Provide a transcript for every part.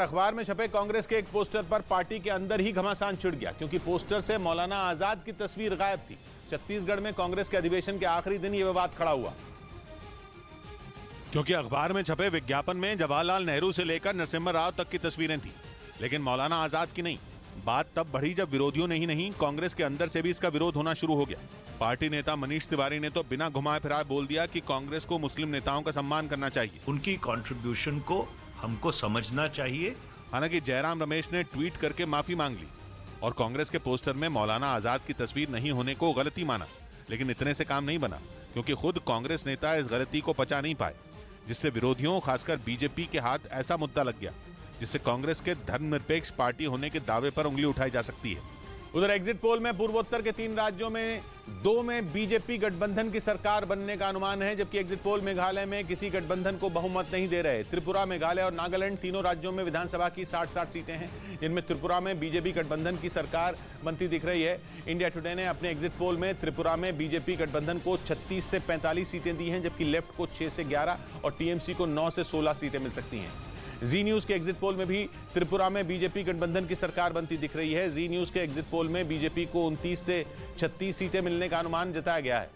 अखबार में छपे कांग्रेस के एक पोस्टर पर पार्टी के अंदर ही घमासान छिड़ गया, क्योंकि पोस्टर से मौलाना आजाद की तस्वीर गायब थी। छत्तीसगढ़ में कांग्रेस के अधिवेशन के आखिरी दिन यह विवाद खड़ा हुआ, क्योंकि अखबार में छपे विज्ञापन में जवाहरलाल नेहरू से लेकर नरसिम्हा राव तक की तस्वीरें थी, लेकिन मौलाना आजाद की नहीं। बात तब बढ़ी जब विरोधियों ने ही नहीं, कांग्रेस के अंदर से भी इसका विरोध होना शुरू हो गया। पार्टी नेता मनीष तिवारी ने तो बिना घुमाए फिराए बोल दिया कि कांग्रेस को मुस्लिम नेताओं का सम्मान करना चाहिए, उनकी कंट्रीब्यूशन को हमको समझना चाहिए। हालांकि जयराम रमेश ने ट्वीट करके माफी मांग ली और कांग्रेस के पोस्टर में मौलाना आजाद की तस्वीर नहीं होने को गलती माना, लेकिन इतने से काम नहीं बना, क्योंकि खुद कांग्रेस नेता इस गलती को पचा नहीं पाए, जिससे विरोधियों खासकर बीजेपी के हाथ ऐसा मुद्दा लग गया जिससे कांग्रेस के धर्मनिरपेक्ष पार्टी होने के दावे पर उंगली उठाई जा सकती है। उधर एग्जिट पोल में पूर्वोत्तर के 3 राज्यों में 2 में बीजेपी गठबंधन की सरकार बनने का अनुमान है, जबकि एग्जिट पोल मेघालय में किसी गठबंधन को बहुमत नहीं दे रहे। त्रिपुरा, मेघालय और नागालैंड तीनों राज्यों में विधानसभा की 60-60 सीटें हैं, जिनमें त्रिपुरा में बीजेपी गठबंधन की सरकार बनती दिख रही है। इंडिया टुडे ने अपने एग्जिट पोल में त्रिपुरा में बीजेपी गठबंधन को 36 से 45 सीटें दी हैं, जबकि लेफ्ट को 6 से 11 और टीएमसी को 9 से 16 सीटें मिल सकती हैं। जी न्यूज के एग्जिट पोल में भी त्रिपुरा में बीजेपी गठबंधन की सरकार बनती दिख रही है। जी न्यूज के एग्जिट पोल में बीजेपी को 29 से 36 सीटें मिलने का अनुमान जताया गया है,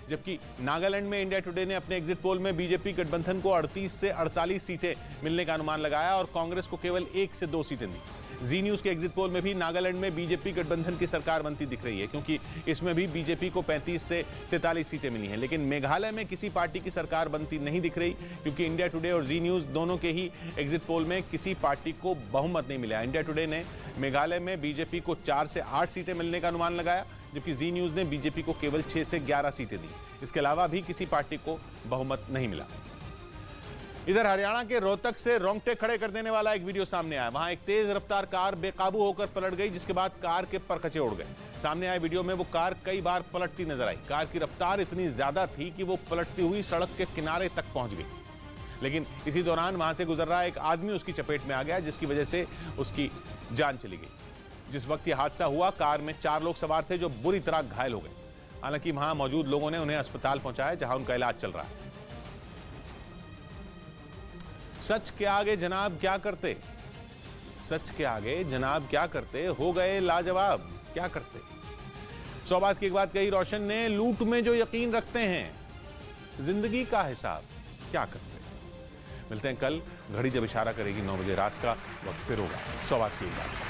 जबकि नागालैंड में इंडिया टुडे ने अपने एग्जिट पोल में बीजेपी गठबंधन को 38 से 48 सीटें मिलने का अनुमान लगाया और कांग्रेस को केवल 1 से 2 सीटें दी। जी न्यूज के एग्जिट पोल में भी नागालैंड में बीजेपी गठबंधन की सरकार बनती दिख रही है, क्योंकि इसमें भी बीजेपी को 35 से 43 सीटें मिली हैं। लेकिन मेघालय में किसी पार्टी की सरकार बनती नहीं दिख रही, क्योंकि इंडिया टुडे और जी न्यूज दोनों के ही एग्जिट पोल में किसी पार्टी को बहुमत नहीं मिला। इंडिया टुडे ने मेघालय में बीजेपी को 4 से 8 सीटें मिलने का अनुमान लगाया, जबकि जी न्यूज ने बीजेपी को केवल 6 से 11 सीटें दी। इसके अलावा भी किसी पार्टी को बहुमत नहीं मिला। इधर हरियाणा के रोहतक से रोंगटे खड़े कर देने वाला एक वीडियो सामने आया। वहां एक तेज रफ्तार कार बेकाबू होकर पलट गई, जिसके बाद कार के परखचे उड़ गए। सामने आए वीडियो में वो कार कई बार पलटती नजर आई। कार की रफ्तार इतनी ज्यादा थी कि वो पलटती हुई सड़क के किनारे तक पहुंच गई, लेकिन इसी दौरान वहां से गुजर रहा एक आदमी उसकी चपेट में आ गया, जिसकी वजह से उसकी जान चली गई। जिस वक्त यह हादसा हुआ, कार में 4 लोग सवार थे जो बुरी तरह घायल हो गए। हालांकि वहां मौजूद लोगों ने उन्हें अस्पताल पहुंचाया, जहां उनका इलाज चल रहा है। सच के आगे जनाब क्या करते, सच के आगे जनाब क्या करते, हो गए लाजवाब क्या करते। 100 बात की एक बात कही रोशन ने, लूट में जो यकीन रखते हैं, जिंदगी का हिसाब क्या करते। मिलते हैं कल, घड़ी जब इशारा करेगी 9 बजे रात का वक्त फिर होगा 100 बात की एक बात।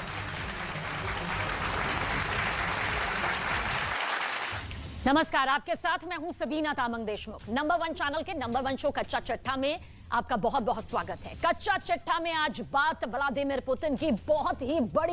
नमस्कार, आपके साथ मैं हूं सबीना तामंग देशमुख। नंबर 1 चैनल के नंबर 1 शो कच्चा चिट्ठा में आपका बहुत बहुत स्वागत है। कच्चा चिट्ठा में आज बात व्लादिमीर पुतिन की बहुत ही बड़ी